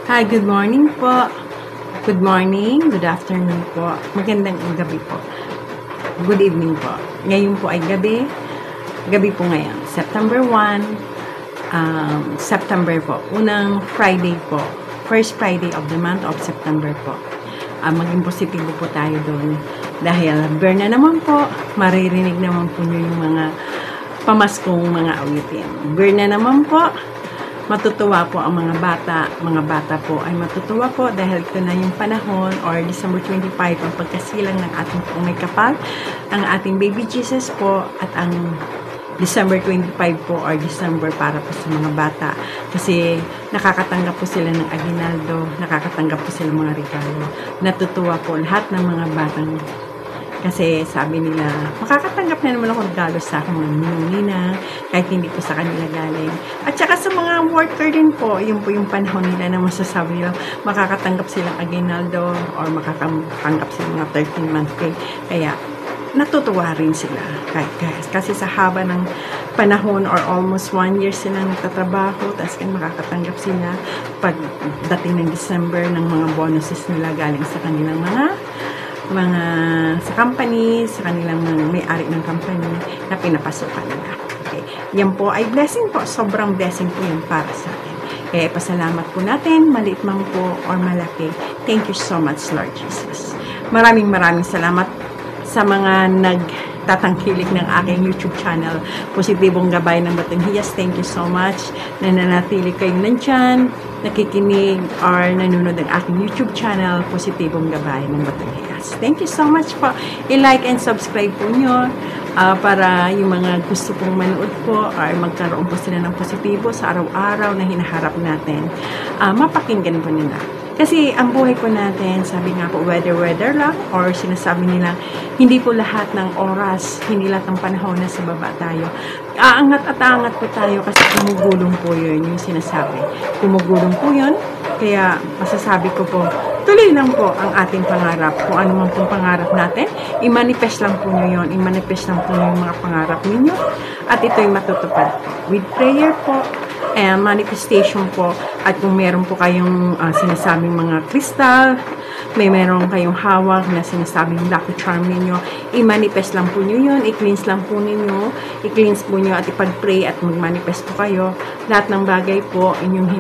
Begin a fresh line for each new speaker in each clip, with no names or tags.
Hi, good morning po. Good morning, good afternoon po. Magandang gabi po. Good evening po. Ngayon po ay gabi. Gabi po ngayon. September 1, September po. Unang Friday po. First Friday of the month of September po. Maging positibo po tayo doon. Dahil burn na naman po, maririnig naman po nyo yung mga pamaskong mga awitin. Burn na naman po, matutuwa po ang mga bata. Mga bata po ay matutuwa po dahil ito na yung panahon or December 25 ang pagkasilang ng ating may kapal, ang ating baby Jesus po at ang December 25 po or December para po sa mga bata. Kasi nakakatanggap po sila ng aguinaldo, nakakatanggap po sila mga regalo. Natutuwa po lahat ng mga batang kasi sabi nila, makakatanggap na naman ako regalo sa aking mga ninong-nina, kahit hindi po sa kanila galing. At saka sa mga worker din po, yun po yung panahon nila na masasabi nila, makakatanggap silang aguinaldo or makakatanggap silang mga 13-month pay. Kaya, natutuwa rin sila. Kasi sa haba ng panahon or almost 1 year silang nagtatrabaho, tapos makakatanggap sila pag dating ng December ng mga bonuses nila galing sa kanilang mga sa company, sa kanilang mga may-ari ng company na pinapasukan nila. Okay. Yan po ay blessing po. Sobrang blessing po yun para sa atin. Kaya pasalamat po natin, maliit man po or malaki. Thank you so much, Lord Jesus. Maraming salamat sa mga nagtatangkilik ng aking YouTube channel, Positibong Gabay ng Batanghiyas. Thank you so much na nanatili kayong nandyan, nakikinig or nanonood ng aking YouTube channel, Positibong Gabay ng Batanghiyas. Thank you so much po. I-like and subscribe po nyo para yung mga gusto pong manood po or magkaroon po sila ng positibo sa araw-araw na hinaharap natin. Mapakinggan po nila. Kasi ang buhay po natin, sabi nga po, weather lang, or sinasabi nila, hindi po lahat ng oras, hindi lahat ng panahon na sa baba tayo. Aangat at aangat po tayo kasi kumugulong po yun, yung sinasabi. Kumugulong po yun, kaya masasabi ko po, tuloy lang po ang ating pangarap. Kung ano man pong pangarap natin, i-manifest lang po nyo yun, i-manifest lang po yung mga pangarap ninyo, at ito'y matutupad po. With prayer po, and manifestation po, at kung meron po kayong sinasabing mga kristal, meron kayong hawak na sinasabing lucky charm ninyo, i-manifest lang po nyo yun, i-cleanse lang po ninyo, i-cleanse po nyo at ipag-pray at mag-manifest po kayo. Lahat ng bagay po inyong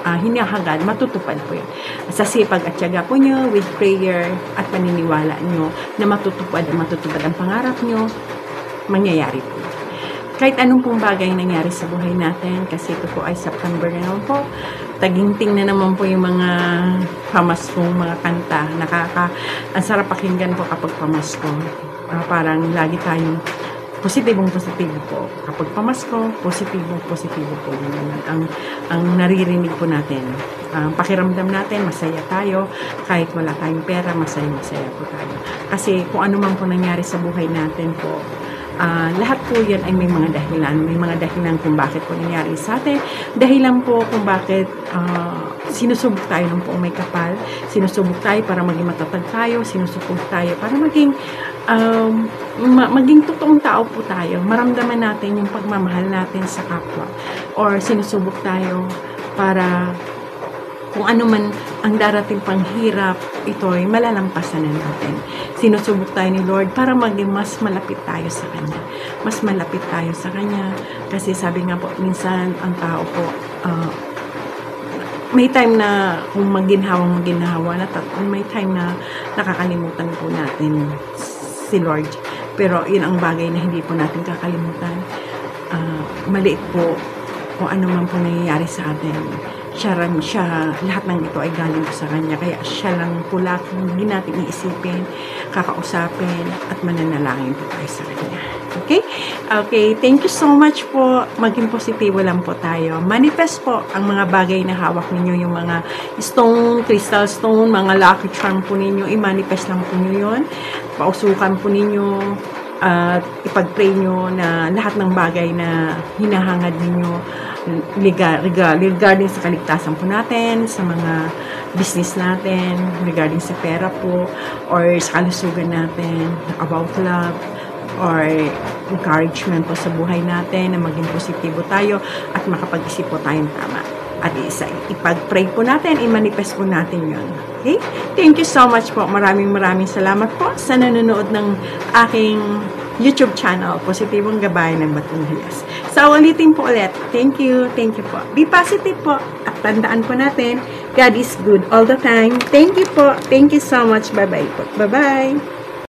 hinahagad, matutupad po yun. Sa sipag at tiyaga po nyo, with prayer at paniniwala nyo na matutupad ang pangarap nyo, mangyayari po. Kahit anong pong bagay nangyari sa buhay natin, kasi ito po ay September na naman po, taginting na naman po yung mga pamaskong mga kanta. Ang sarap pakinggan po kapag pamasko. Parang lagi tayong positibo po. Kapag pamasko, positibo po. Ang naririnig po natin. Pakiramdam natin, masaya tayo. Kahit wala tayong pera, masaya po tayo. Kasi kung ano man po nangyari sa buhay natin po, lahat po yan ay may mga dahilan. May mga dahilan kung bakit po nangyari sa atin. Dahilan po kung bakit sinusubok tayo ng poong may kapal. Sinusubok tayo para maging matatag tayo. Sinusubok tayo para maging totoong tao po tayo. Maramdaman natin yung pagmamahal natin sa kapwa. Or sinusubok tayo para kung ano man ang darating pang hirap, ito'y malalampasan na natin. Sinusubok tayo ni Lord para maging mas malapit tayo sa Kanya. Mas malapit tayo sa Kanya. Kasi sabi nga po, minsan ang tao po, may time na kung maginhawang na may time na nakakalimutan po natin si Lord. Pero yun ang bagay na hindi po natin kakalimutan. Maliit po kung ano man po nangyayari sa atin. Lahat ng ito ay galing po sa Kanya. Kaya siya lang po lahat hindi natin iisipin, kakausapin, at mananalangin po tayo sa Kanya. Okay, thank you so much po. Maging positibo lang po tayo. Manifest po ang mga bagay na hawak ninyo, yung mga crystal stone, mga lucky charm po ninyo, i-manifest lang po nyo yun. Pausukan po ninyo, at ipag-pray nyo na lahat ng bagay na hinahangad ninyo regarding sa kaligtasan po natin, sa mga business natin, regarding sa pera po, or sa kalusugan natin, about love, or encouragement po sa buhay natin na maging positibo tayo at makapag-isip po tayong tama. At ipag-pray po natin, i-manifest po natin yun. Okay? Thank you so much po. Maraming salamat po sa nanonood ng aking YouTube channel, Positibong Gabay ng Batong Hiyas. So, ulitin po ulit. Thank you po. Be positive po. At tandaan po natin, God is good all the time. Thank you po. Thank you so much. Bye-bye po. Bye-bye.